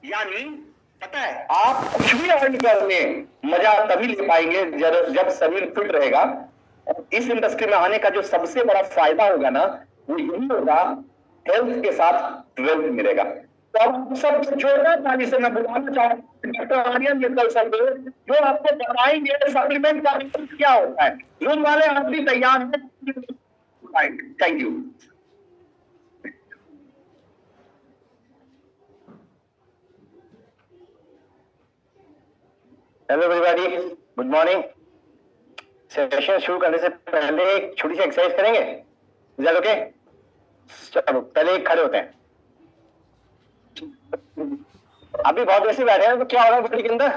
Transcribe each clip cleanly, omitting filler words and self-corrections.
यानी पता है, आप कुछ भी अर्न करने मजा तभी ले पाएंगे जब शरीर फिट रहेगा। और इस इंडस्ट्री में आने का जो सबसे बड़ा फायदा होगा ना, वो यही होगा, हेल्थ के साथ वेल्थ मिलेगा। तो अब सब जोरदार ताली से मैं बुलाना चाहता हूँ डॉक्टर आर्यन मित्तल सर को, जो आपको बताएंगे सप्लीमेंट का क्या होता है। रूम वाले आप भी तैयार हैं? Thank you. Hello everybody, good morning. Session शुरू करने से पहले एक छोटी सी एक्सरसाइज करेंगे, ओके? चलो पहले एक खड़े होते हैं। अभी बहुत ऐसे बैठे हैं तो क्या हो रहा है बॉडी के अंदर?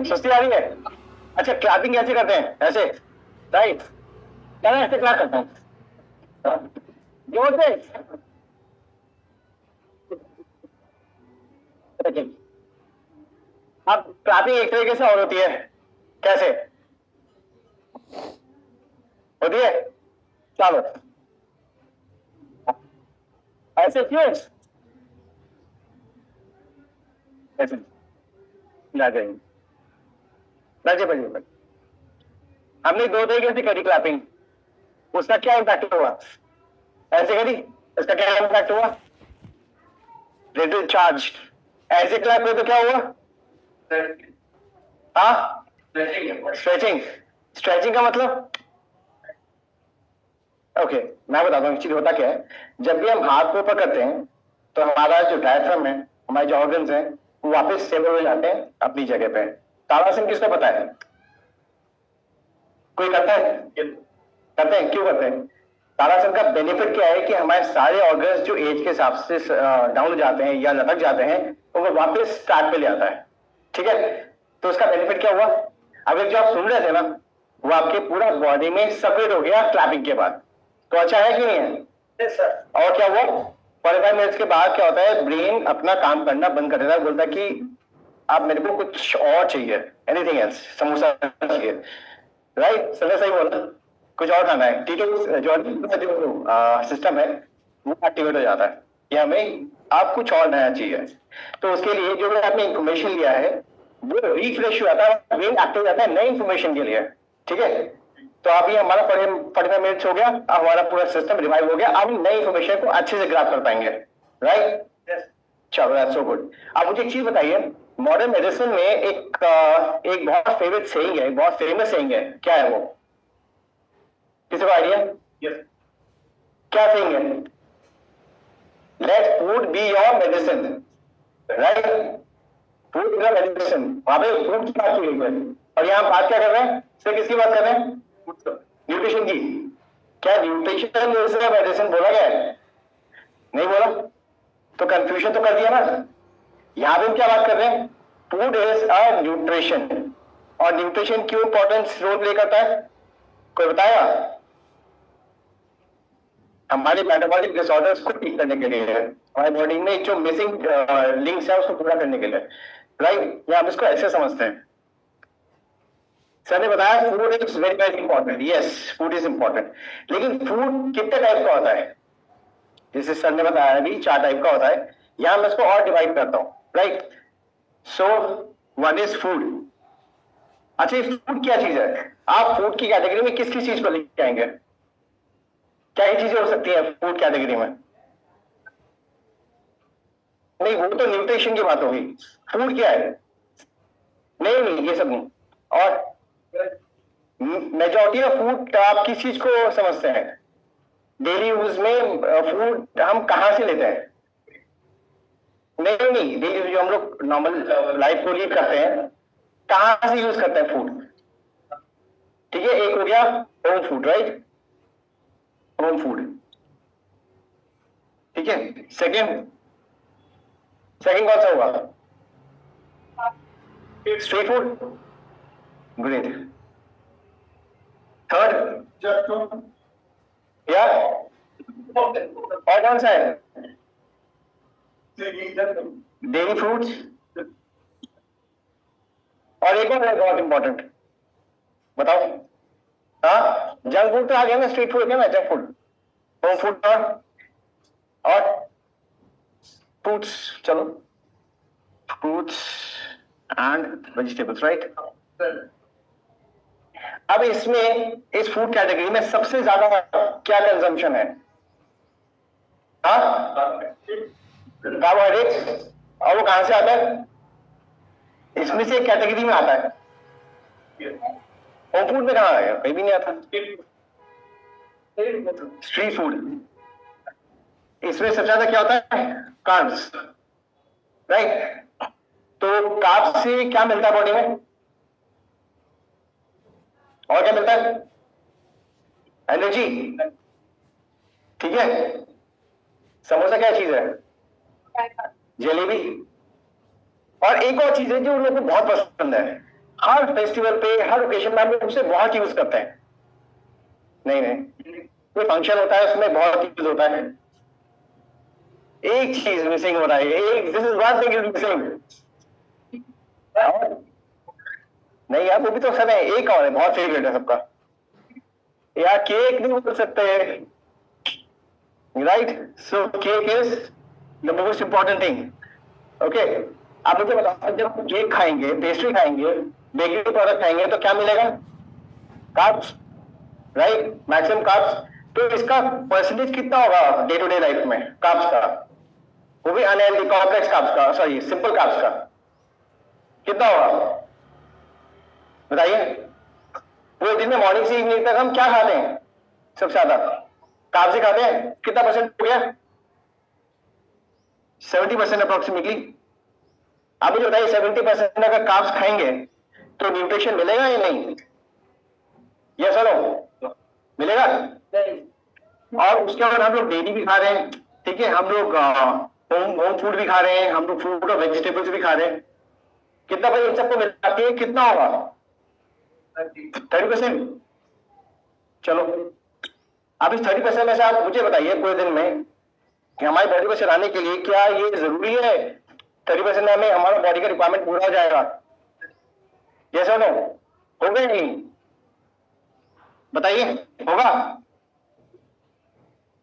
सुस्ती आ रही है? अच्छा, क्लैपिंग कैसे करते हैं? ऐसे, राइट? क्या ऐसे क्लैप करते हैं जोर से? अब क्लैपिंग एक तरीके से और होती है, कैसे होती है? चलो ऐसे क्यों? ऐसे हमने दो तरीके से करी क्लैपिंग, उसका क्या इम्पैक्ट हुआ? ऐसे करी, उसका क्या इम्पैक्ट हुआ? Little charge. ऐसे क्लैप में तो क्या हुआ? हाँ, स्ट्रेचिंग। स्ट्रेचिंग का मतलब ओके, मैं बताता हूँ चीज होता क्या है। जब भी हम हाथ को ऊपर करते हैं तो हमारा जो डायफ्राम है, हमारे जो ऑर्गन्स हैं, वो वापस स्टेबल हो जाते हैं अपनी जगह पे। ताड़ासन किसको पता है? कोई करता है? करते हैं, क्यों करते हैं? ताड़ासन का बेनिफिट क्या है कि हमारे सारे ऑर्गन्स जो एज के हिसाब से डाउन हो जाते हैं या लटक जाते हैं, वो वापस स्टार्ट पे ले आता है। ठीक है, तो उसका बेनिफिट क्या हुआ? अगर जो आप सुन रहे थे ना, वो आपके पूरा बॉडी में सेपरेट हो गया क्लैपिंग के बाद। तो अच्छा है कि नहीं है? yes, sir. और क्या हुआ? 45 मिनट्स के बाद क्या होता है, ब्रेन अपना काम करना बंद कर देता है, बोलता है कि आप मेरे को कुछ और चाहिए, एनीथिंग एल्स, समोसा चाहिए, राइट? सर सही बोला, कुछ और खाना है। ठीक है, जो सिस्टम है वो एक्टिवेट हो जाता है कि हमें आप कुछ और नया चाहिए। तो उसके लिए जो भी आपने इंफॉर्मेशन लिया है वो रिफ्रेश हो जाता है, ब्रेन एक्टिव हो जाता है नई इंफॉर्मेशन के लिए। ठीक है, तो अभी हमारा 45 मिनट्स हो गया, हमारा पूरा सिस्टम रिवाइव हो गया, अब नई इंफॉर्मेशन को अच्छे से ग्रैब कर पाएंगे, राइट? चलो दैट्स सो गुड। अब मुझे एक चीज बताइए, मॉडर्न मेडिसिन में एक बहुत फेवरेट सेइंग है, बहुत फेमस सेइंग है, क्या है वो? किसी को आइडिया? yes. क्या सेइंग है? Let food be your medicine, right? Food is medicine, वहां पे फूड की बात की गई है, और यहाँ बात क्या कर रहे हैं? सिर्फ किसकी बात कर रहे हैं? न्यूट्रिशन की। क्या न्यूट्रिशन इज मेडिसिन बोला गया है? नहीं बोला, तो कंफ्यूजन तो कर दिया ना। यहां पे हम क्या बात कर रहे हैं? फूड इज अ न्यूट्रिशन, और न्यूट्रिशन क्यों इंपॉर्टेंस रोल प्ले करता है? कोई बताएगा? हमारे मेटाबॉलिक डिसऑर्डर्स को ठीक करने के लिए है, हमारी बॉडी में जो मिसिंग लिंक्स है उसको पूरा करने के लिए, राइट? या आप इसको ऐसे समझते हैं। सर ने बताया food is very very important, yes food is important, लेकिन फूड कितने टाइप का होता है? जैसे सर ने बताया अभी 4 टाइप का होता है, यहां मैं इसको और डिवाइड करता हूं, right? So one is food. अच्छा, ये फूड क्या चीज है? आप फूड की कैटेगरी में किस किस चीज को लेके आएंगे? क्या ही चीजें हो सकती है फूड कैटेगरी में? नहीं, वो तो न्यूट्रिशन की बात होगी। फूड क्या है? नहीं नहीं, ये सब नहीं। और मेजॉरिटी ऑफ फूड आप किस चीज को समझते हैं? डेली यूज में फूड हम कहां से लेते हैं? नहीं नहीं, डेली जो हम लोग नॉर्मल लाइफ को लीड करते हैं, कहां से यूज करते हैं फूड? ठीक है, एक हो गया home food, right? Home food. ठीक है, सेकंड, सेकंड कौन सा हुआ? Street food, great. थर्ड या और कौन सा है? डेयरी फ्रूट्स, और एक और है बहुत इंपॉर्टेंट, बताओ। हाँ, जंक फूड तो आ गया ना, स्ट्रीट फूड क्या ना, जंक फूड, होम फूड और फ्रूट्स। चलो फ्रूट्स एंड वेजिटेबल्स, राइट। अब इसमें इस फूड कैटेगरी में सबसे ज्यादा क्या कंजम्पशन है? कार्बोहाइड्रेट। और वो कहां से आता है? इसमें से एक कैटेगरी में आता है। होम फूड में कहां आएगा? कहीं भी नहीं आता। Street food. इसमें सबसे ज्यादा क्या होता है? Carbs, right. तो कार्ब्स से क्या मिलता है बॉडी में? और क्या मिलता है? एनर्जी, ठीक है। समोसा क्या चीज है? जलेबी। और एक और चीज है जो लोगों को बहुत पसंद है, हर फेस्टिवल पे, हर ओकेजन में हम लोग उसे बहुत यूज करते हैं। नहीं, कोई फंक्शन होता है उसमें बहुत यूज होता है। एक चीज मिसिंग हो रहा है, एक, this is one thing is missing. नहीं यार, वो भी तो सब है, एक और है बहुत फेवरेट है सबका यार, केक नहीं बोल सकते, right. So cake is the most important thing, okay. आप मुझे बताओ, जब आप केक खाएंगे, पेस्ट्री खाएंगे, बेकरी प्रोडक्ट खाएंगे तो क्या मिलेगा? Carbs, right, maximum carbs. तो इसका परसेंटेज कितना होगा डे टू डे लाइफ में कार्ब्स का? वो भी अनहेल्दी कॉम्प्लेक्स कार्ब्स का, सॉरी सिंपल कार्ब्स का कितना होगा बताइए? पूरे दिन में मॉर्निंग से इवनिंग तक हम क्या खाते हैं? सबसे ज्यादा कार्ब्स ही खाते हैं। कितना परसेंट हो गया? 70% अप्रोक्सीमेटली। आप मुझे बताइए 70% अगर कार्ब्स खाएंगे तो न्यूट्रिशन मिलेगा या नहीं? यस और नो? मिलेगा। और उसके बाद हम लोग डेयरी भी खा रहे हैं, ठीक है, हम लोग होम फूड भी खा रहे हैं, हम लोग फ्रूट और वेजिटेबल्स भी खा रहे हैं। कितना भाई इन सबको मिला के कितना होगा? 30%। चलो अब इस 30% में से आप मुझे बताइए पूरे दिन में कि हमारी बॉडी को चलाने के लिए क्या ये जरूरी है 30% में हमें हमारा बॉडी का रिक्वायरमेंट पूरा हो जाएगा? यस और नो? होगा नहीं? बताइए, होगा?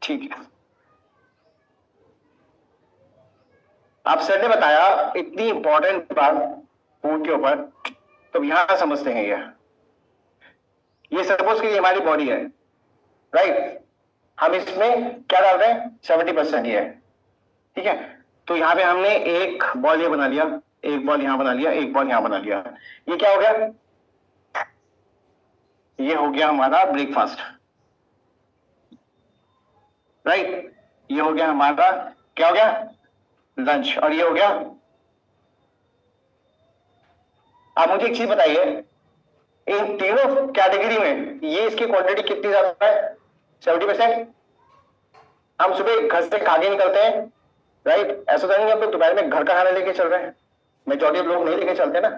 ठीक है। आप सर ने बताया इतनी इंपॉर्टेंट बात फूड के ऊपर, तो यहां समझते हैं ये सपोज की हमारी बॉडी है, राइट। हम इसमें क्या डाल रहे हैं? 70% ये है, ठीक है। तो यहां पे हमने एक बॉल ये बना लिया, एक बॉल यहां बना लिया, एक बॉल यहां बना लिया। ये क्या हो गया? ये हो गया हमारा ब्रेकफास्ट, राइट। ये हो गया हमारा, क्या हो गया? लंच। और ये हो गया। आप मुझे एक चीज बताइए, इन तीनों कैटेगरी में ये इसकी क्वांटिटी कितनी ज्यादा है? 70%। हम सुबह घर से खा के निकलते हैं, राइट। ऐसा तो नहीं हम लोग दोपहर में घर का खाना लेके चल रहे हैं, मेजॉरिटी लोग नहीं लेके चलते ना।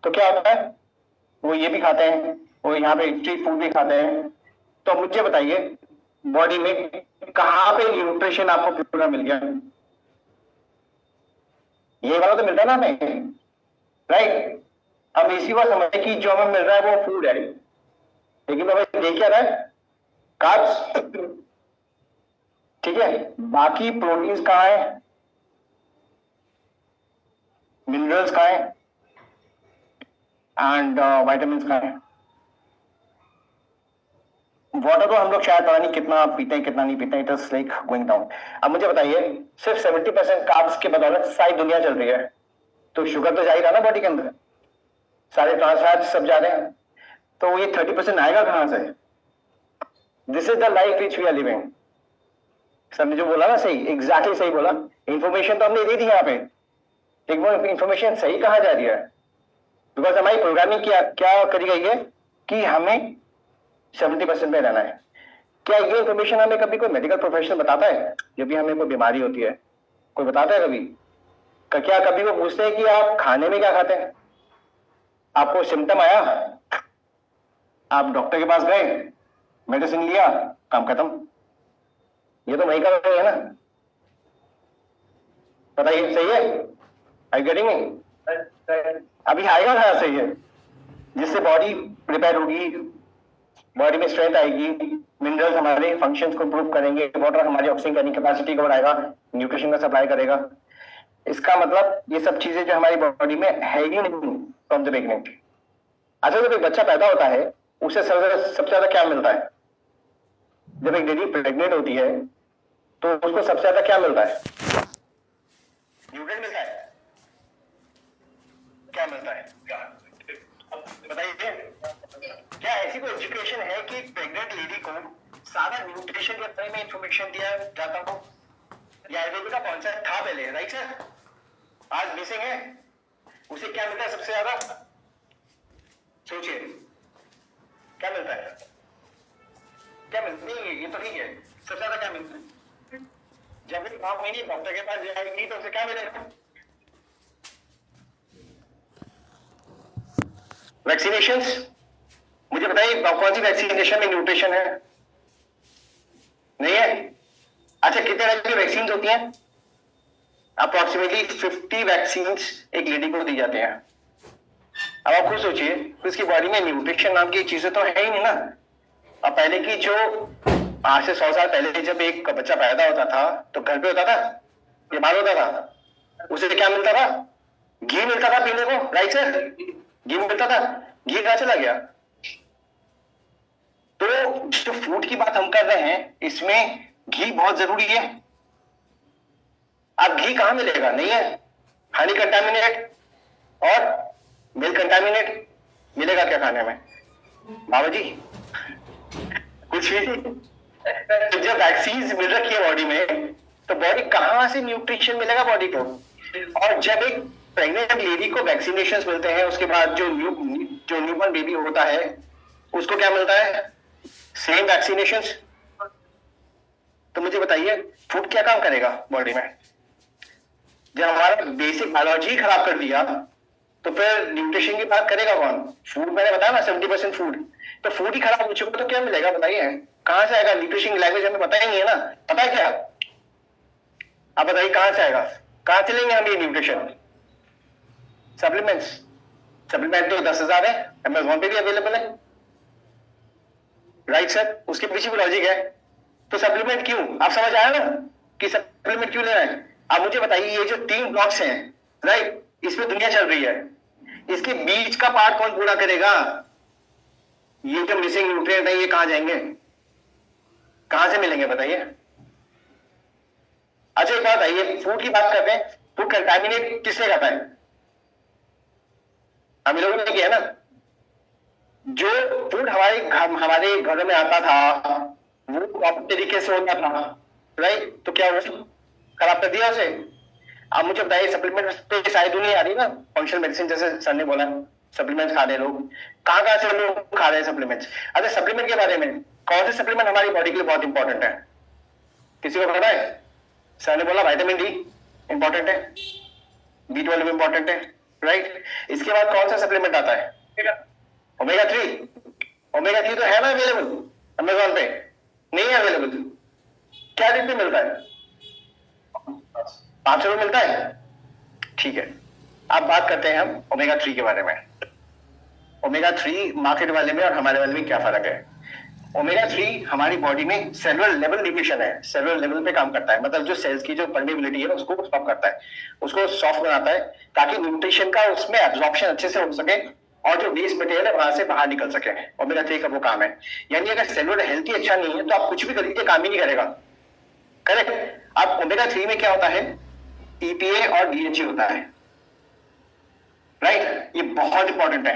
तो क्या होता है, वो ये भी खाते हैं, वो यहाँ पे स्ट्रीट फूड भी खाते हैं। तो मुझे बताइए बॉडी में कहां पे न्यूट्रिशन आपको पूरा मिल गया? ये वाला तो मिलता है ना हमें, राइट। हम इसी बात समझते कि जो हमें मिल रहा है वो फूड है, लेकिन हमें देख क्या रहा है? कार्ब्स, ठीक है। बाकी प्रोटीन्स कहाँ है? मिनरल्स कहाँ है? एंड विटामिन्स कहाँ है? वाटर तो हम लोग शायद पता नहीं कितना पीते हैं कितना नहीं पीते हैं, it is like going down. अब मुझे बताइए सिर्फ 70% कार्ब्स के बदौलत सारी दुनिया चल रही है, तो शुगर तो जा ही रहा ना बॉडी के अंदर, सारे ट्रांसफैट्स सब जा रहे हैं, तो ये 30% आएगा कहां से? This is the life which we are living. Sir ने जो बोला ना सही, एग्जैक्टली सही बोला। इंफॉर्मेशन तो हमने दे दी यहाँ पे, लेकिन वो इंफॉर्मेशन सही कहाँ जा रही है? बिकॉज हमारी प्रोग्रामिंग क्या करी गई है कि हमें 70% में रहना है। क्या ये इंफॉर्मेशन हमें कभी कोई मेडिकल प्रोफेशनल बताता है? जब भी हमें कोई बीमारी होती है कोई बताता है कभी? क्या कभी वो पूछते हैं कि आप खाने में क्या खाते हैं? आपको सिम्टम आया, आप डॉक्टर के पास गए, मेडिसिन लिया, काम खत्म। ये तो वही कर रहे हैं ना। बताइए सही है? I getting me? अभी आएगा कहां से ये, जिससे बॉडी प्रिपेयर होगी, बॉडी में स्ट्रेंथ आएगी, मिनरल्स हमारे फंक्शंस को इंप्रूव करेंगे, वाटर हमारी ऑक्सीजन करने कैपेसिटी को बढ़ाएगा, न्यूट्रिशन का सप्लाई करेगा। इसका मतलब ये सब चीजें जो हमारी बॉडी में है ही नहीं फ्रॉम द बिगनिंग। अच्छा, जब एक बच्चा पैदा होता है उसे सबसे ज्यादा क्या मिलता है? जब एक लेडी प्रेग्नेंट होती है तो उसको सबसे ज्यादा क्या मिलता है? न्यूट्रिएंट मिलता है? क्या मिलता है बताइए? क्या ऐसी कोई एजुकेशन है कि प्रेग्नेंट लेडी को सारा न्यूट्रिशन के बारे में इंफॉर्मेशन दिया जाता हो? या आयुर्वेद का कॉन्सेप्ट था पहले, राइट सर? आज मिसिंग है। उसे क्या मिलता है सबसे ज्यादा? सोचिए क्या मिलता है? क्या मिलता है? ये तो ठीक है, सबसे ज्यादा क्या मिलता है? जब भी 9 महीने डॉक्टर के पास जाएगी तो उसे क्या मिलेगा? वैक्सीनेशंस। मुझे बताइए कौन सी वैक्सीनेशन में न्यूट्रिशन है? नहीं है। अच्छा, कितने तरह की वैक्सीन होती हैं? अप्रोक्सीमेटली 50 वैक्सीन एक लेडी को दी जाते हैं। अब आप खुद सोचिए, उसकी बॉडी में न्यूट्रिशन नाम की चीजें तो है ही नहीं ना। अब पहले की जो आज से 100 साल पहले जब एक बच्चा पैदा होता था तो घर पे होता था, बीमार होता था, उसे क्या मिलता था? घी मिलता था पीने को, राइट सर? घी मिलता था। घी कहां चला गया? तो जो फूड की बात हम कर रहे हैं इसमें घी बहुत जरूरी है। अब घी कहां मिलेगा? नहीं है। हनी कंटामिनेट और मिल्क कंटामिनेट मिलेगा क्या खाने में? बाबा जी कुछ भी तो जब वैक्सीन मिल रखी है बॉडी में तो बॉडी कहां से न्यूट्रिशन मिलेगा बॉडी को? और जब एक प्रेग्नेंट लेडी को वैक्सीनेशन मिलते हैं उसके बाद जो न्यूबॉर्न बेबी होता है उसको क्या मिलता है? Same vaccination. तो मुझे बताइए फूड क्या काम करेगा बॉडी में? जब हमारा बेसिक बायोलॉजी खराब कर दिया तो फिर न्यूट्रिशन की बात करेगा कौन? फूड, मैंने बताया ना 70% फूड। तो फूड ही खराब हो चुका तो क्या मिलेगा बताइए? कहां से आएगा? न्यूट्रिशन लैंग्वेज हमें पता ही नहीं है ना। पता है क्या? आप बताइए कहां से आएगा? कहां से लेंगे हम ये न्यूट्रिशन? सप्लीमेंट्स। सप्लीमेंट तो 10,000 है, अमेजोन पे भी अवेलेबल है, राइट सर? उसके पीछे भी लॉजिक है। तो सप्लीमेंट क्यों? आप समझ आया ना कि सप्लीमेंट क्यों लेना है? आप मुझे बताइए ये जो 3 ब्लॉक्स हैं, राइट, इसमें दुनिया चल रही है, इसके बीच का पार्ट कौन पूरा करेगा? ये जो मिसिंग न्यूट्रिएंट है ये कहां जाएंगे? कहां से मिलेंगे बताइए? अच्छा एक बात बताइए, फूड की बात करते हैं, फूड कंटामिनेट किसने करता है? हम लोगों ने किया ना। जो फूड हमारे घरों में आता था वो प्रॉपर तरीके से होता था, राइट? तो क्या हुआ? खराब कर दिया उसे। अब मुझे बताइए सप्लीमेंट पे सारी दुनिया आ रही ना, फंक्शनल मेडिसिन जैसे सर ने बोला, सप्लीमेंट्स खा रहे लोग। कहां से लोग खा रहे हैं सप्लीमेंट्स? अच्छा सप्लीमेंट के बारे में, कौन से सप्लीमेंट हमारी बॉडी के लिए बहुत इंपॉर्टेंट है? किसी को पता है? सर ने बोला विटामिन डी इंपॉर्टेंट है, B12 इंपॉर्टेंट है, राइट? इसके बाद कौन सा सप्लीमेंट आता है? ओमेगा 3। ओमेगा 3 तो है ना अवेलेबल अमेजोन पे? नहीं है अवेलेबल। क्या रेट पे मिलता है? 500 रुपये मिलता है, ठीक है। अब बात करते हैं हम ओमेगा 3 के बारे में। ओमेगा 3 मार्केट वाले में और हमारे वाले में क्या फर्क है? ओमेगा 3 हमारी बॉडी में सेलुलर लेवल न्यूट्रिशन है, सेलुलर लेवल पे काम करता है, मतलब जो सेल्स की जो परमेबिलिटी है उसको स्टॉप करता है, उसको सॉफ्ट बनाता है ताकि न्यूट्रिशन का उसमें एब्जॉर्प्शन अच्छे से हो सके और जो वेस्ट मटेरियल है वहां से बाहर निकल सके। ओमेगा 3 का वो काम है। यानी अगर सेलुलर हेल्थ ही अच्छा नहीं है तो आप कुछ भी करिए काम ही नहीं करेगा, करेक्ट? अब ओमेगा 3 में क्या होता है? EPA और DHA होता है, राइट? ये बहुत इंपॉर्टेंट है।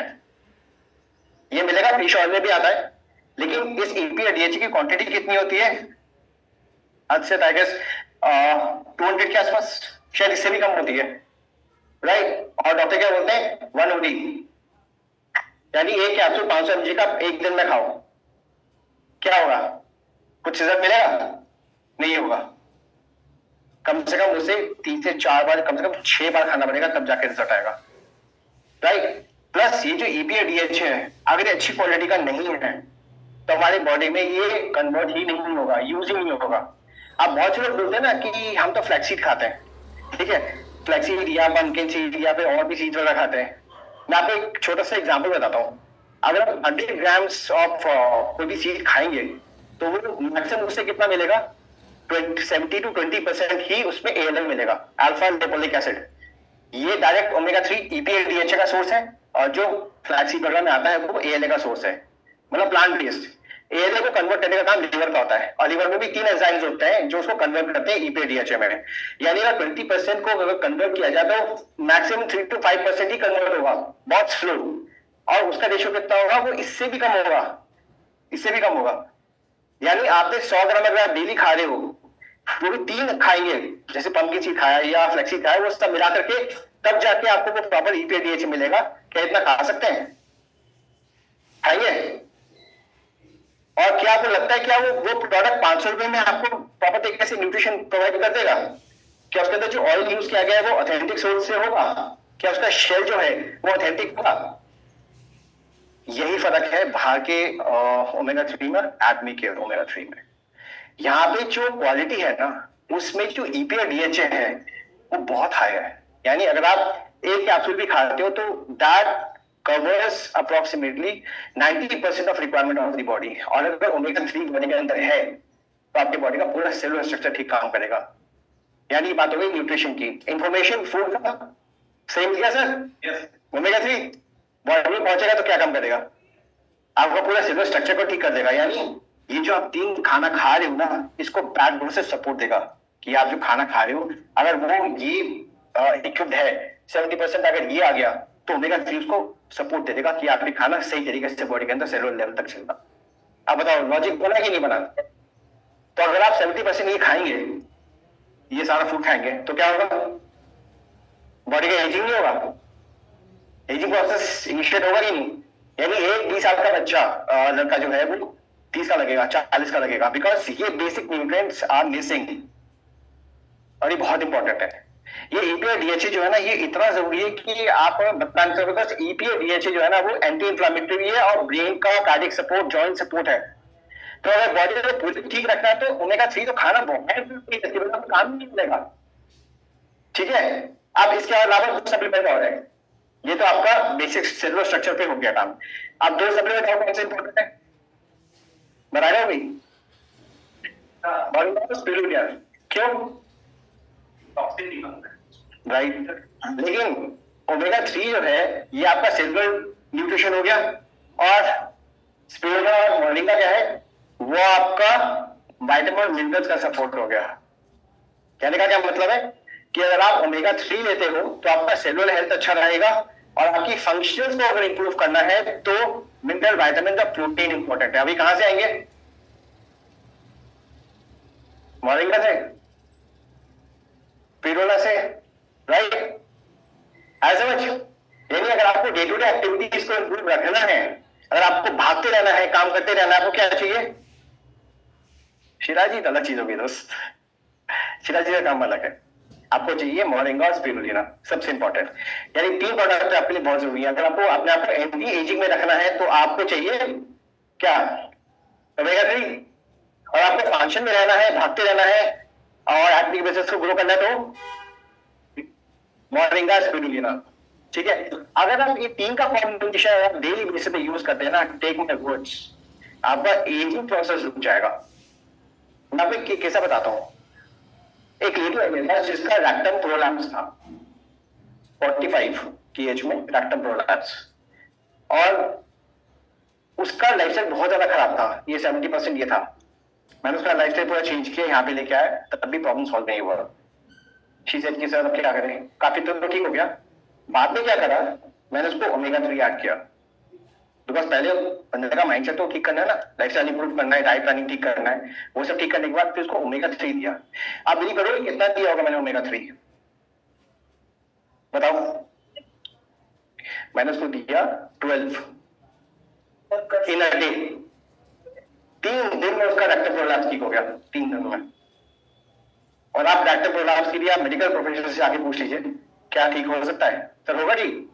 ये मिलेगा फिश ऑयल में भी आता है, लेकिन इस EPA और DHA की क्वांटिटी कितनी होती है? हद से आई गेस 200 के आसपास, शायद इससे भी कम होती है, राइट? और डॉक्टर क्या बोलते हैं? 1 OD, यानी एक कैप्सूल 500 mg का एक दिन में खाओ। क्या होगा? कुछ रिजल्ट मिलेगा? नहीं होगा। कम से कम उसे 3 से 4 बार, कम से कम 6 बार खाना पड़ेगा तब जाके रिजल्ट आएगा, राइट? प्लस ये जो EPA DHA है अगर अच्छी क्वालिटी का नहीं है तो हमारी बॉडी में ये कन्वर्ट ही नहीं होगा, यूज ही नहीं होगा। आप बहुत से लोग बोलते हैं ना कि हम तो फ्लैक्सीड खाते हैं, ठीक है, फ्लैक्सीड या पंपकिन सीड या फिर और भी सीड वगैरह खाते हैं। मैं आपको एक छोटा सा एग्जांपल बताता हूँ। अगर आप 100 ग्राम्स ऑफ कोई भी सीड खाएंगे तो वो मैक्सिमम उससे कितना मिलेगा? 70-20% ही उसमें ALM मिलेगा, अल्फा लिपोलिक एसिड। ये डायरेक्ट ओमेगा 3 EPA DHA का सोर्स है, और जो फ्लैक्सीड वगैरह में आता है वो ALA का सोर्स है, मतलब प्लांट बेस्ड। ALA को कन्वर्ट करने का काम लीवर का होता है, और लीवर में भी 3 एंजाइम्स होते हैं जो उसको कन्वर्ट करते हैं EPA DHA में। यानी अगर 20% को अगर कन्वर्ट किया जाए तो मैक्सिमम 3 to 5% ही कन्वर्ट होगा, बहुत स्लो। और उसका रेशियो कितना होगा, वो इससे भी कम होगा, इससे भी कम होगा। यानी आपने 100 ग्राम अगर आप डेली खा रहे हो, वो भी 3 खाएंगे, जैसे पंपकिन सीड खाया या फ्लेक्सी खाया, वो सब मिला करके तब जाके आपको वो प्रॉपर EPA DHA मिलेगा। क्या इतना खा सकते हैं? खाइए। और क्या आपको लगता है क्या वो प्रोडक्ट 500 रुपए में आपको प्रॉपर तरीके से न्यूट्रिशन प्रोवाइड कर देगा? क्या उसके अंदर जो ऑयल यूज किया गया है वो ऑथेंटिक सोर्स से होगा? क्या उसका शेल जो है वो ऑथेंटिक होगा? यही फर्क है बाहर के ओमेगा 3 में, आदमी के ओमेगा 3 में। यहाँ पे जो क्वालिटी है ना, उसमें जो EPA DHA है वो बहुत हाई है। यानी अगर आप एक कैप्सूल भी खाते हो तो that covers approximately 90% of requirement of the body. और अगर ओमेगा 3 बॉडी के अंदर है तो आपकी बॉडी का पूरा सेलुलर स्ट्रक्चर ठीक काम करेगा। यानी बात हो गई न्यूट्रिशन की। इंफॉर्मेशन फूड का सही मिल गया सर? ओमेगा 3 बॉडी में पहुंचेगा तो क्या काम करेगा? आपका पूरा सेलुलर स्ट्रक्चर को ठीक कर देगा। यानी ये जो आप 3 खाना खा रहे हो ना, इसको बैकबोन से सपोर्ट देगा कि आप जो खाना खा रहे हो, अगर वो ये इक्विप्ड है 70%, अगर ये आ गया तो ओमेगा 3 उसको सपोर्ट दे देगा कि आपकी खाना सही तरीके से बॉडी के अंदर सेलुलर लेवल तक चलेगा। आप बताओ लॉजिक बना कि नहीं बना? तो अगर आप 70% ये खाएंगे, ये सारा फूड खाएंगे, तो क्या होगा? बॉडी का एजिंग नहीं होगा? एजिंग प्रोसेस इनिशिएट होगा कि नहीं? यानी एक 20 साल का बच्चा लड़का जो है वो 30 का लगेगा, 40 का लगेगा, बिकॉज ये बेसिक न्यूट्रिएंट्स आर मिसिंग। और ये बहुत इंपॉर्टेंट है। ये EPA DHA जो है ना, ये इतना जरूरी है कि आप बताना चाहोगे, बिकॉज EPA DHA जो है ना वो एंटी इंफ्लेमेटरी है और ब्रेन का कार्डियक सपोर्ट, जॉइंट सपोर्ट है। तो अगर बॉडी को पूरी ठीक रखना है तो ओमेगा 3 तो खाना बहुत काम नहीं मिलेगा। ठीक है, आप इसके अलावा कुछ सप्लीमेंट और है, ये तो आपका बेसिक सेलुलर स्ट्रक्चर पे हो गया काम। अब 2 सप्लीमेंट और कौन से इंपॉर्टेंट है बताएगा भाई? स्पिरुलिना। क्यों? राइट। लेकिन ओमेगा 3 जो है ये आपका सेलुलर न्यूट्रिशन हो गया, और स्पिरुलिना और मोरिंगा क्या है, वो आपका विटामिन मिनरल्स का सपोर्ट हो गया। कहने का क्या मतलब है कि अगर आप ओमेगा 3 लेते हो तो आपका सेलुलर हेल्थ अच्छा रहेगा, और आपकी फंक्शंस को अगर इंप्रूव करना है तो मिनरल, विटामिन और प्रोटीन इंपॉर्टेंट है। अभी कहां से आएंगे? मोरिंगा से, स्पिरुलिना से, राइट? ऐसा समझ। यानी अगर आपको डे टू डे एक्टिविटीज को इंप्रूव रखना है, अगर आपको भागते रहना है, काम करते रहना है, आपको क्या चाहिए? शिराजी अलग चीज होगी दोस्त, शिराजी का काम अलग है। आपको चाहिए मोरिंगा और स्पिरुलिना, सबसे इंपॉर्टेंट। यानी 3 प्रोडक्ट आपके लिए बहुत जरूरी है। अगर आपको अपने आप को एंटी एजिंग में रखना है तो आपको चाहिए क्या? ओमेगा 3। और आपको फंक्शन में रहना है, भागते रहना है और एक्टिव बेसिस को ग्रो करना है तो मोरिंगा, स्पिरुलिना। ठीक है, अगर आप ये 3 का कॉम्बिनेशन आप डेली बेसिस पे यूज करते हैं ना, टेक माय वर्ड्स, आपका एजिंग प्रोसेस रुक जाएगा। मैं आपको कैसा बताता हूँ। एक लेडी है मेरे पास जिसका रेक्टम प्रोलैप्स था, 45 की एज में रेक्टम प्रोलैप्स, और उसका लाइफस्टाइल बहुत ज्यादा खराब था। ये 70% ये था। मैंने उसका लाइफस्टाइल पूरा चेंज किया, यहाँ पे लेके आया, तब भी प्रॉब्लम सॉल्व नहीं हुआ। शी सेड कि सर अब क्या करें, काफी तो ठीक हो गया। बाद में क्या करा, मैंने उसको ओमेगा 3 ऐड किया, बिकॉज पहले बंदे का माइंडसेट तो ठीक करना है ना, लाइफस्टाइल इंप्रूव करना है, डाइट प्लानिंग ठीक करना है, वो सब ठीक करने के बाद फिर उसको ओमेगा 3 दिया। आप बिलीव करो कितना दिया होगा मैंने ओमेगा 3? बताओ। मैंने उसको दिया 12 इन अ डे। 3 दिन में उसका रेक्टम प्रोलैप्स ठीक हो गया, 3 दिन में। और आप रेक्टम प्रोलैप्स के लिए आप मेडिकल प्रोफेशनल से आके पूछ लीजिए क्या ठीक हो सकता है? सर होगा जी,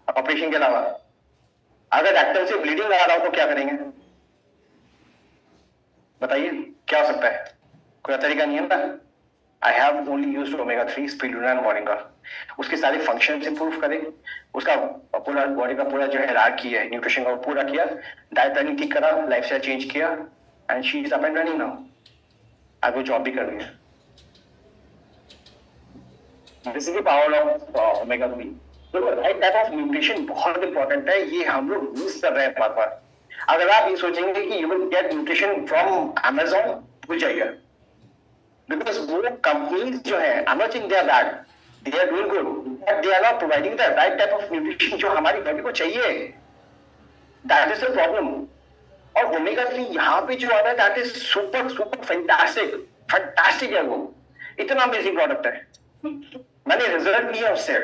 ऑपरेशन के अलावा। अगर रेक्टम से ब्लीडिंग आ रहा हो तो क्या करेंगे बताइए, क्या हो सकता है? कोई तरीका नहीं है ना। I have only used omega 3, spirulina and moringa. उसके सारे फंक्शंस इंप्रूव करे, उसका पूरा बॉडी का पूरा जो है हायरार्की है न्यूट्रिशन का पूरा किया, डाइट प्लानिंग ठीक करा, लाइफस्टाइल चेंज किया, and she is up and running now. आज वो जॉब भी कर रही है। This is the power of omega 3। तो राइट टाइप ऑफ न्यूट्रिशन बहुत इंपॉर्टेंट है, ये हम लोग मिस कर रहे हैं बार बार। अगर आप ये सोचेंगे कि you will get nutrition from Amazon, भूल जाइए, बिकॉज वो कंपनीज जो है, I am not saying they are bad, they are doing good, but they are not providing the right type of nutrition जो हमारी बॉडी को चाहिए। That is the problem. और ओमेगा 3 यहाँ पे जो आ रहा है, that is super super fantastic, fantastic है वो, इतना अमेजिंग प्रोडक्ट है। मैंने रिजल्ट लिया उससे,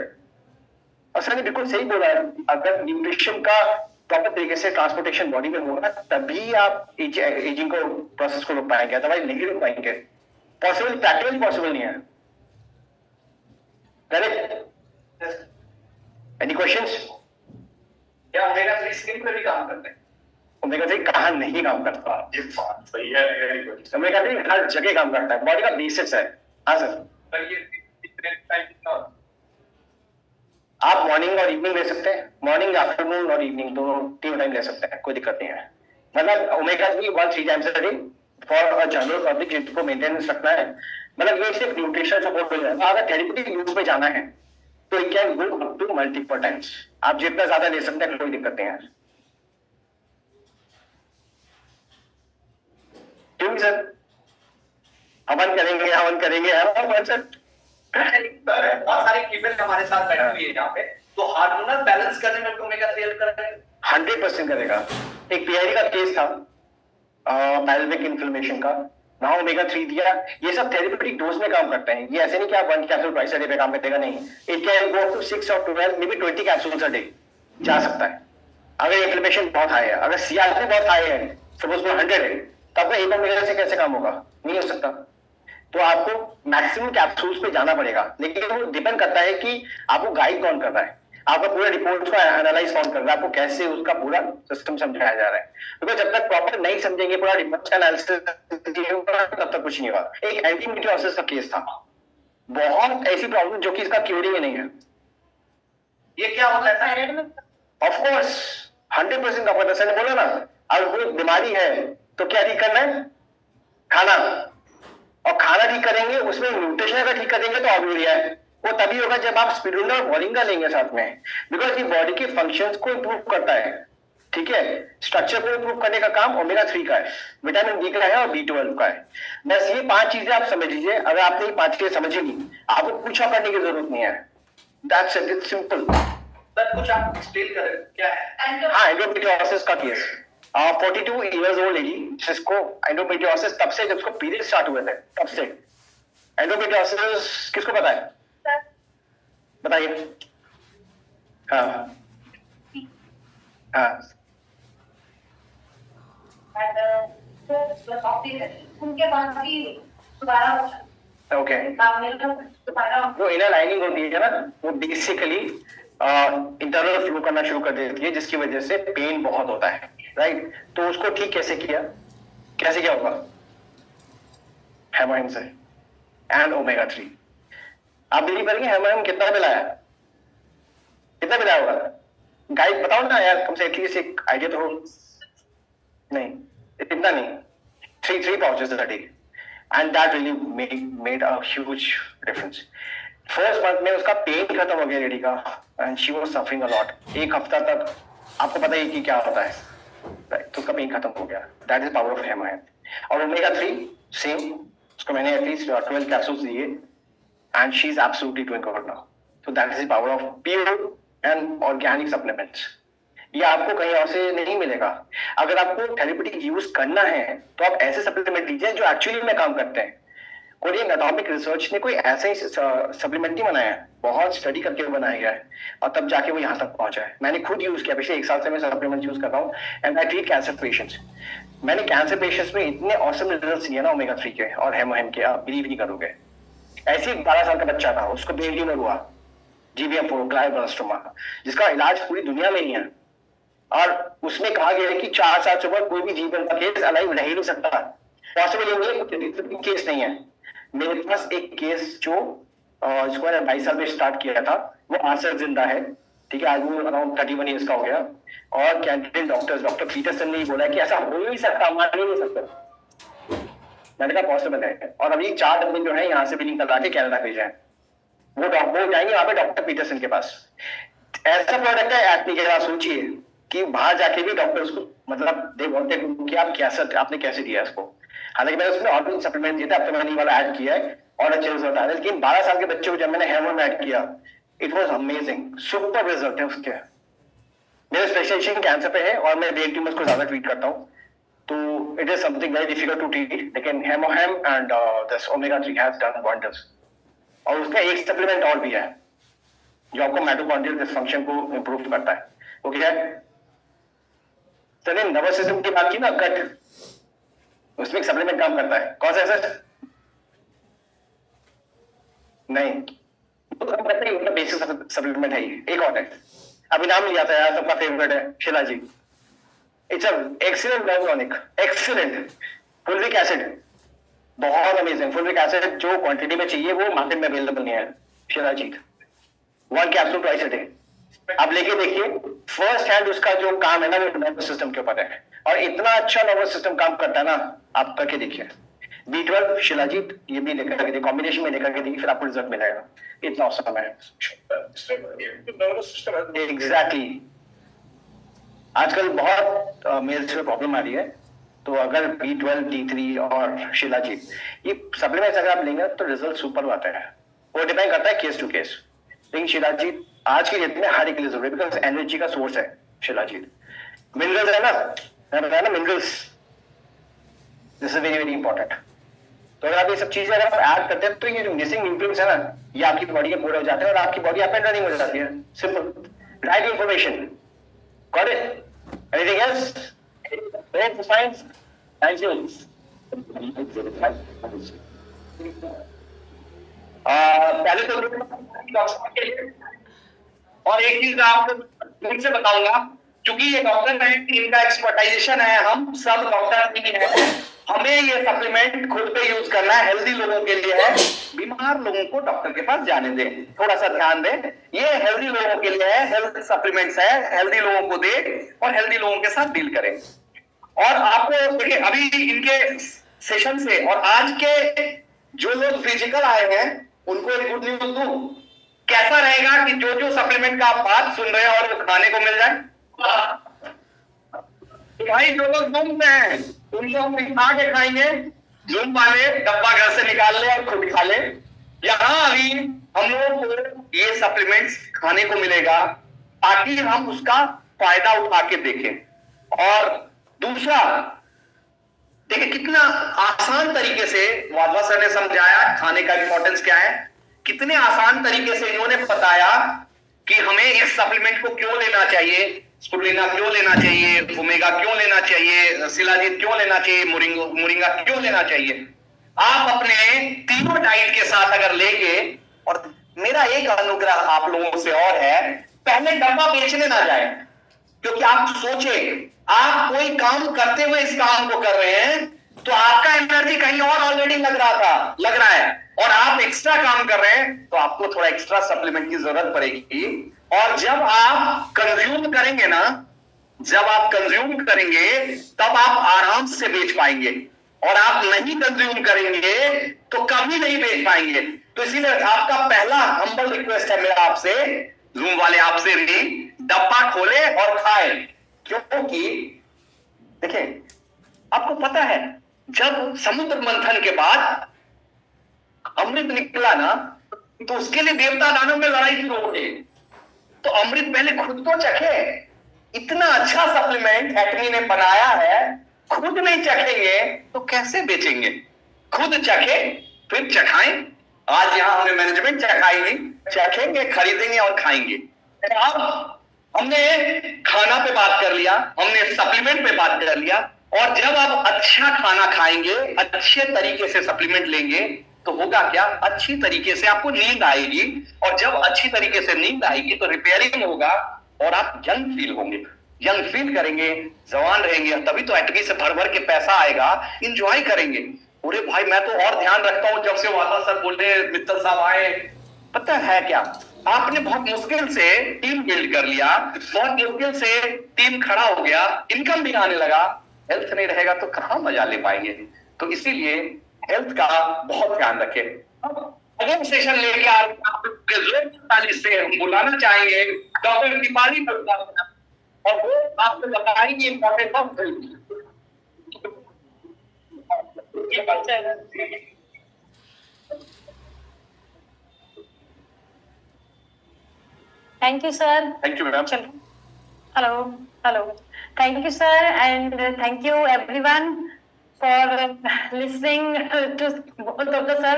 और सर ने बिल्कुल सही बोला है, अगर न्यूट्रिशन का प्रॉपर तरीके से ट्रांसपोर्टेशन बॉडी में होगा तभी आप एजिंग को प्रोसेस को रोक पाएंगे, अदरवाइज नहीं रोक पाएंगे। पॉसिबल, प्रैक्टिकली पॉसिबल नहीं है। करेक्ट? Any questions? क्या ओमेगा 3 स्किन पे भी काम करते हैं? ओमेगा 3 कहाँ नहीं काम करता? ये बात सही है। ओमेगा 3 हर जगह काम करता है, बॉडी का बेसिक्स है। हाँ सर, आप मॉर्निंग और इवनिंग ले सकते हैं, मॉर्निंग, आफ्टरनून और इवनिंग दोनों, तीनों टाइम ले सकते हैं, कोई दिक्कत नहीं है। मतलब omega 3 1-3 times a day for a general public जिसको मेंटेनेंस रखना है। मतलब ये सिर्फ न्यूट्रिशन सपोर्ट हो जाएगा। अगर थेरेप्यूटिक यूज में जाना है तो it can go up to multiple times, आप जितना ज्यादा ले सकते हैं, कोई दिक्कत नहीं है। क्यों सर? हवन करेंगे, हवन करेंगे, हवन सर। बहुत सारी फीमेल हमारे साथ बैठी हुई है यहाँ पे, तो हार्मोनल बैलेंस करने में ओमेगा 3 हेल्प करेगा। 100% करेगा। एक पीआईडी का केस था, पेल्विक इन्फ्लेमेशन का, वहां ओमेगा 3 दिया। ये सब थेरेप्यूटिक डोज में काम करते हैं, ये ऐसे नहीं कि आप 1 कैप्सूल ट्वाइस अ डे पे काम करेगा, नहीं। इट कैन गो टू 6 और 12, may be 20 capsules a day जा सकता है। अगर इन्फ्लेमेशन बहुत हाई है, अगर सीआरपी बहुत हाई है, सपोज 100 है, तो आपका एक ओमेगा से कैसे काम होगा? नहीं हो सकता। तो आपको मैक्सिमम कैप्सूल्स पे जाना पड़ेगा, लेकिन वो डिपेंड करता है कि आपको गाइड कौन कर रहा है, आपका पूरा रिपोर्ट को एनालाइज कौन कर रहा है, आपको कैसे उसका पूरा सिस्टम समझाया जा रहा है। क्योंकि जब तक प्रॉपर नहीं समझेंगे पूरा रिपोर्ट का एनालिसिस, तब तक कुछ नहीं होगा। एक एंटीमीटियोसिस का केस था, बहुत ऐसी प्रॉब्लम जो कि इसका क्यूरिंग नहीं है। ये क्या होता है? ऑफ कोर्स 100% का पता बोला ना, अगर कोई बीमारी है तो क्या ठीक करना है? खाना, और खाना ठीक करेंगे, उसमें न्यूट्रिशन अगर ठीक करेंगे तो ऑब्वियस है वो तभी होगा जब आप स्पिरुलिना और मोरिंगा लेंगे साथ में, बिकॉज ये बॉडी के फंक्शंस को इंप्रूव करता है। ठीक है, स्ट्रक्चर को इंप्रूव करने का काम ओमेगा 3 का है, विटामिन डी का है और B12 का है। बस ये 5 चीजें आप समझ लीजिए। अगर आपने ये 5 चीजें समझी नहीं, आपको कुछ और करने की जरूरत नहीं है। That's it, it's simple. Sir कुछ आप एक्सप्लेन करें क्या है? हाँ, एंडोमेट्रियोसिस का केस, 42 इयर्स ओल्ड लेडी, जिसको एंडोमेट्रियोसिस तब से जब उसको पीरियड स्टार्ट हुए थे तब से। एंडोमेट्रियोसिस किसको पता है? बताइए। हाँ हाँ, उनके बाद भी दोबारा ओके। वो इनर लाइनिंग होती है ना, वो बेसिकली इंटरनल फ्लो करना शुरू कर देती है, जिसकी वजह से पेन बहुत होता है, राइट? तो उसको ठीक कैसे किया, कैसे क्या होगा? हेमोहिम से एंड ओमेगा 3। आप बिलीव करेंगे हेमोहिम कितना मिलाया? कितना मिलाया होगा? गाइड बताओ ना यार, कम से एटलीस्ट एक आइडिया तो हो। नहीं, इतना नहीं, 3 pouches a day, and that really made a huge difference. First month में उसका पेन खत्म हो गया लेडी का, and she was suffering a lot. एक हफ्ता तक आपको पता ही कि क्या होता है, राइट? तो उसका पेन खत्म हो गया। That is power of Hemohim. और ओमेगा 3 सेम, उसको मैंने एटलीस्ट 12 कैप्सूल्स दिए, and she is absolutely doing good now. So that is the power of pure and organic supplements. ये आपको कहीं और से नहीं मिलेगा। अगर आपको थेरेप्यूटिक यूज करना है तो आप ऐसे सप्लीमेंट लीजिए जो एक्चुअली में काम करते हैं। कोरियन एटॉमिक रिसर्च ने कोई ऐसा ही सप्लीमेंट नहीं बनाया है, बहुत स्टडी करके बनाया गया है, और तब जाके वो यहाँ तक पहुंचा है। मैंने खुद यूज किया, पिछले 1 साल से मैं सप्लीमेंट यूज कर रहा हूँ, and I treat cancer patients. मैंने कैंसर पेशेंट्स में इतने ऑसम रिजल्ट्स लिए ना ओमेगा 3 के और हेमोहिम के, आप बिलीव नहीं करोगे। ऐसे 12 साल का बच्चा था, उसको ब्रेन ट्यूमर हुआ, GBM4 ग्लायोब्लास्टोमा, जिसका इलाज पूरी दुनिया में नहीं है, और उसमें कहा गया है कि 4 साल से ऊपर कोई भी जीवन का केस अलाइव रह ही नहीं सकता। पॉसिबल ये नहीं, केस नहीं है। मेरे पास एक केस जो जिसको मैंने 22 साल में स्टार्ट किया था, वो आज तक जिंदा है। ठीक है, आज वो अराउंड 31 ईयर्स का हो गया, और कैंडिडेट डॉक्टर पीटरसन ने बोला कि ऐसा हो ही नहीं सकता, मान ही नहीं सकता। मैंने कहा पॉसिबल है, और अभी 4 डब्बे जो है यहाँ से बिलिंग करवा के कनाडा भेजा है, वो जाएंगे वहां पे डॉक्टर पीटरसन के पास। ऐसा प्रोडक्ट है एटमी के पास, सोचिए कि बाहर जाके भी डॉक्टर्स को मतलब दे वांटेड कि आप कैसे, आपने कैसे दिया इसको। हालांकि मैंने उसमें ऑर्गेनिक सप्लीमेंट दिया था, अब तो मैंने ये वाला ऐड किया है और अच्छे रिजल्ट आ रहे हैं। लेकिन 12 साल के बच्चे को जब मैंने हेयरमोन ऐड किया, it was amazing, super result है उसके। मेरा स्पेशलाइजेशन कैंसर पे है और मैं ब्रेन ट्यूमर्स को ज्यादा ट्रीट करता हूँ, तो it is something very difficult to treat, लेकिन Hemohim and this omega 3 has done wonders. और उसका एक सप्लीमेंट और भी है जो आपको माइटोकॉन्ड्रियल डिसफंक्शन को इंप्रूव करता है। वो क्या है? चलिए नर्वस सिस्टम की बात की ना, गट, उसमें एक सप्लीमेंट काम करता है। कौन सा है सर? नहीं, तो काम करता है, बेसिक सप्लीमेंट है ये। एक और है, अभी नाम लिया था यार, सबका फेवरेट है, shilajit. It's excellent diagnostic, excellent फुलविक acid, बहुत अमेजिंग। फुलविक एसिड जो क्वांटिटी में चाहिए वो मार्केट में अवेलेबल नहीं है। Shilajit 1 capsule twice a day, आप लेके देखिए। फर्स्ट हैंड उसका जो काम है ना वो नर्वस सिस्टम के ऊपर है, और इतना अच्छा नर्वस सिस्टम काम करता है ना, आप करके देखिए। B12 शिलाजीत ये भी लेकर के, कॉम्बिनेशन में लेकर के देखिए, फिर आपको रिजल्ट मिलेगा। इतना औसम है एग्जैक्टली। आजकल बहुत मेल्स में प्रॉब्लम आ रही है, तो अगर B12, D3 और शिलाजीत ये सप्लीमेंट्स अगर आप लेंगे तो रिजल्ट सुपर आता है। वो डिपेंड करता है केस टू केस, लेकिन शिलाजीत आज की डेट में हर एक के लिए जरूरी है, बिकॉज एनर्जी का सोर्स है शिलाजीत। मिनरल्स है ना, मैं बताया ना, minerals, this is very very important. तो अगर आप ये सब चीजें अगर आप ऐड करते हैं तो ये जो मिसिंग न्यूट्रिएंट्स है ना, ये आपकी बॉडी के पूरे हो जाते हैं और आपकी बॉडी अप एंड रनिंग हो जाती है। Simple, right information, got it? Anything else? Great science. Thank you. पहले तो डॉक्टर के लिए, और एक चीज आपको इनसे बताऊंगा, क्योंकि ये डॉक्टर है, इनका एक्सपर्टाइजेशन है, हम सब डॉक्टर नहीं है, हमें ये सप्लीमेंट खुद पे यूज करना है, हेल्दी लोगों के लिए है। बीमार लोगों को डॉक्टर के पास जाने दें, थोड़ा सा ध्यान दें। ये हेल्दी लोगों के लिए है, हेल्थ सप्लीमेंट्स है, हेल्दी लोगों को दे और हेल्दी लोगों के साथ डील करें। और आपको देखिए, अभी इनके सेशन से और आज के जो लोग फिजिकल आए हैं उनको एक गुड न्यूज दूं, कैसा रहेगा कि जो जो सप्लीमेंट का आप बात सुन रहे हैं और वो खाने को मिल जाए। भाई जो लोग जूम में हैं उनको हम खा के खाएंगे, जूम वाले डब्बा घर से निकाल ले और खुद खा ले। यहाँ अभी हम लोगों को ये सप्लीमेंट्स खाने को मिलेगा ताकि हम उसका फायदा उठा के देखें। और दूसरा देखिए कितना आसान तरीके से वाधवा सर ने समझाया खाने का इंपॉर्टेंस क्या है, कितने आसान तरीके से इन्होंने बताया कि हमें इस सप्लीमेंट को क्यों लेना चाहिए, स्पिरुलिना क्यों लेना चाहिए, ओमेगा क्यों लेना चाहिए, शिलाजीत क्यों लेना चाहिए, मोरिंगा क्यों लेना चाहिए। आप अपने तीनों डाइट के साथ अगर लेंगे, और मेरा एक अनुग्रह आप लोगों से और है, पहले डब्बा बेचने ना जाए, क्योंकि आप सोचे आप कोई काम करते हुए इस काम को कर रहे हैं तो आपका एनर्जी कहीं और ऑलरेडी लग रहा है और आप एक्स्ट्रा काम कर रहे हैं तो आपको थोड़ा एक्स्ट्रा सप्लीमेंट की जरूरत पड़ेगी। और जब आप कंज्यूम करेंगे ना, जब आप कंज्यूम करेंगे तब आप आराम से बेच पाएंगे, और आप नहीं कंज्यूम करेंगे तो कभी नहीं बेच पाएंगे। तो इसीलिए आपका पहला हम्बल रिक्वेस्ट है मेरा आपसे, जूम वाले आपसे भी, डब्बा खोले और खाएं। क्योंकि देखिए आपको पता है जब समुद्र मंथन के बाद अमृत निकला ना, तो उसके लिए देवता दानव में लड़ाई शुरू हो गई। तो अमृत पहले खुद तो चखे, इतना अच्छा सप्लीमेंट एटमी ने बनाया है, खुद नहीं चखेंगे तो कैसे बेचेंगे। खुद चखे फिर चखाएं। आज यहां हमने मैनेजमेंट चखाई नहीं, चखेंगे, खरीदेंगे और खाएंगे। अब हमने खाना पे बात कर लिया, हमने सप्लीमेंट पे बात कर लिया, और जब आप अच्छा खाना खाएंगे, अच्छे तरीके से सप्लीमेंट लेंगे तो होगा क्या, अच्छी तरीके से आपको नींद आएगी, और जब अच्छी तरीके से नींद आएगी तो रिपेयरिंग होगा और आप यंग फील होंगे, यंग फील करेंगे, जवान रहेंगे, तभी तो एटमी से भर भर के पैसा आएगा, इंजॉय करेंगे। अरे भाई मैं तो और ध्यान रखता हूं, जब से वादा सर बोले, मित्तल साहब आए, पता है क्या, आपने बहुत मुश्किल से टीम बिल्ड कर लिया, बहुत मुश्किल से टीम खड़ा हो गया, इनकम भी आने लगा, हेल्थ नहीं रहेगा तो कहां मजा ले पाएंगे। तो इसीलिए हेल्थ का बहुत ध्यान रखें। अगले सेशन लेके आपके जोर से हम बुलाना चाहेंगे डॉक्टर दीपाली और वो आपको बताएंगे importance of health. Thank you, sir. Thank you, madam. Hello. Thank you, sir, and thank you everyone for listening to both of the sir.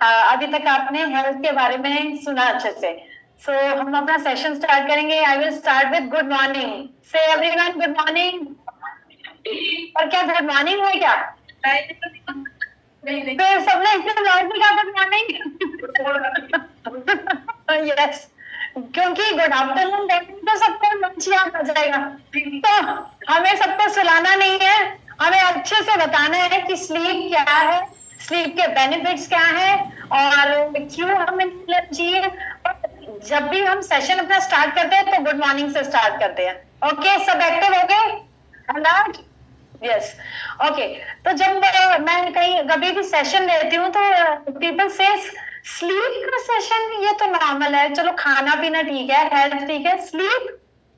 अभी तक आपने हेल्थ के बारे में सुना अच्छे से. So हम अपना सेशन स्टार्ट करेंगे. I will start with good morning. Say everyone good morning. और क्या गुड मॉर्निंग है क्या? तो सबने इतने लॉन्ग में कहा गुड मॉर्निंग. यस, क्योंकि गुड आफ्टरनून तो सबको लंच याद आ जाएगा. तो हमें सबको सुलाना नहीं है, हमें अच्छे से बताना है कि स्लीप क्या है, स्लीप के बेनिफिट्स क्या है और क्यों हमें चाहिए. जब भी हम सेशन अपना स्टार्ट करते हैं तो गुड मॉर्निंग से स्टार्ट करते हैं. ओके, सब एक्टिव हो गए? अलर्ट? यस. ओके, तो जब मैं कहीं कभी भी सेशन लेती हूँ तो पीपल से स्लीप का सेशन ये तो नॉर्मल है, चलो खाना पीना ठीक है, हेल्थ ठीक है, स्लीप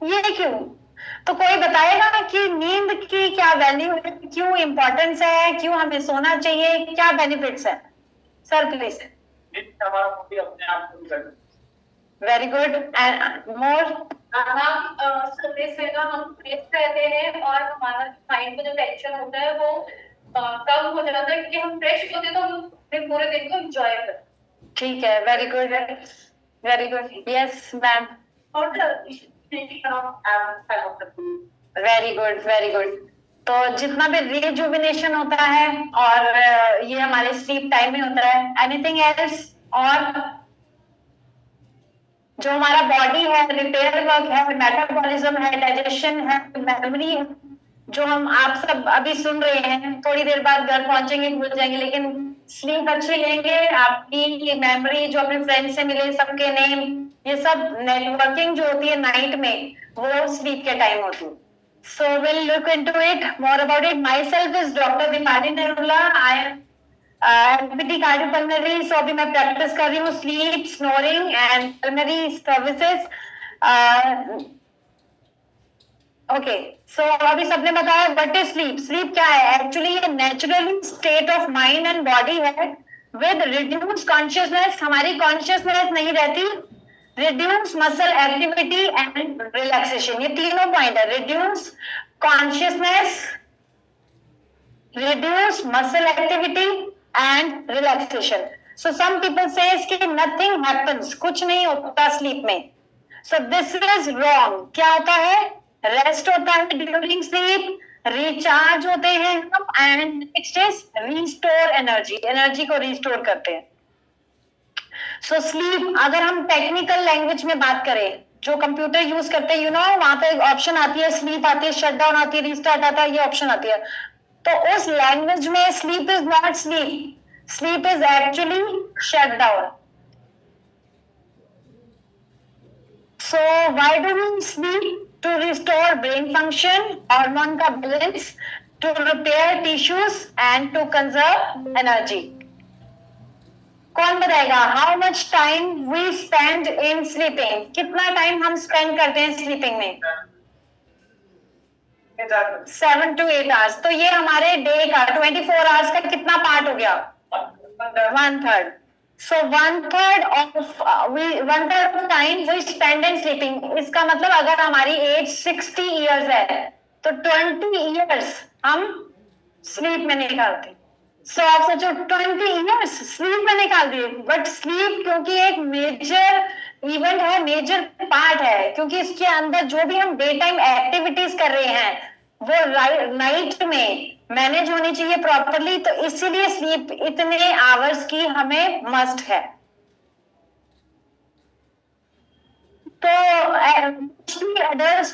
ये क्यों? तो कोई बताएगा कि नींद की क्या वैल्यू है, क्यों इंपॉर्टेंस है, क्यों हमें सोना चाहिए, क्या बेनिफिट्स है? Sir please. Very good. And more? हम सोने से ना हम फ्रेश रहते हैं और हमारा माइंड में जो टेंशन होता है वो कम हो जाता है, क्योंकि हम फ्रेश होते हैं तो हम पूरे दिन को एंजॉय करते हैं. ठीक है, very good, very good. Yes ma'am. Very good, very good. तो जितना भी रिजुविनेशन होता है और ये हमारे स्लीप टाइम में होता है. Anything else? और जो हमारा बॉडी है, रिपेयर वर्क है, मेटाबॉलिज्म है, डाइजेशन है, मेमोरी है, जो हम आप सब अभी सुन रहे हैं, थोड़ी देर बाद घर पहुंचेंगे भूल जाएंगे, लेकिन स्लीप अच्छी लेंगे, आपकी मेमोरी जो अपने फ्रेंड से मिले सबके नेम, ये सब नेटवर्किंग जो होती है नाइट में वो स्लीप के टाइम होती है. So we'll look into it, more about it. Myself is Dr. Dipali Narula. I am MPT cardiopulmonary. So अभी मैं प्रैक्टिस कर रही हूँ sleep, snoring and pulmonary services. Okay, so अभी सबने बताया व्हाट इज स्लीप. स्लीप क्या है? एक्चुअली ये naturally state of mind and body है विद रिड्यूस कॉन्शियसनेस. हमारी कॉन्शियसनेस नहीं रहती. Reduce muscle activity and relaxation, ये तीनों पॉइंट है. Reduce consciousness, reduce muscle activity and relaxation. So some people says कि नथिंग हैपेंस, कुछ नहीं होता स्लीप में. So this is wrong. क्या होता है? रेस्ट होता है ड्यूरिंग स्लीप, रिचार्ज होते हैं हम, and next is restore energy. Energy को रिस्टोर करते हैं. सो स्लीप अगर हम टेक्निकल लैंग्वेज में बात करें, जो कंप्यूटर यूज करते हैं, वहां पे ऑप्शन आती है, स्लीप आती है, शट डाउन आती है, रिस्टार्ट आता है, ये ऑप्शन आती है. तो उस लैंग्वेज में sleep is not sleep. Sleep is actually shut down. So why do we sleep? To restore brain function, hormone का balance, to repair tissues and to conserve energy. कौन बताएगा? How much time we spend in sleeping? कितना time हम spend करते हैं sleeping में? 7 to 8 hours. तो ये हमारे डे का 24 hours का कितना पार्ट हो गया? 1/3. So 1/3 of time we spend in sleeping. इसका मतलब अगर हमारी एज 60 years है तो 20 years हम स्लीप में निकालते. सो आप सोचो 20 years स्लीप में निकाल दिए. बट स्लीप क्योंकि एक मेजर इवेंट है, मेजर पार्ट है, क्योंकि इसके अंदर जो भी हम डे टाइम एक्टिविटीज कर रहे हैं वो नाइट में मैनेज होनी चाहिए प्रॉपरली. तो इसीलिए स्लीप इतने आवर्स की हमें मस्ट है. तो एडल्ट्स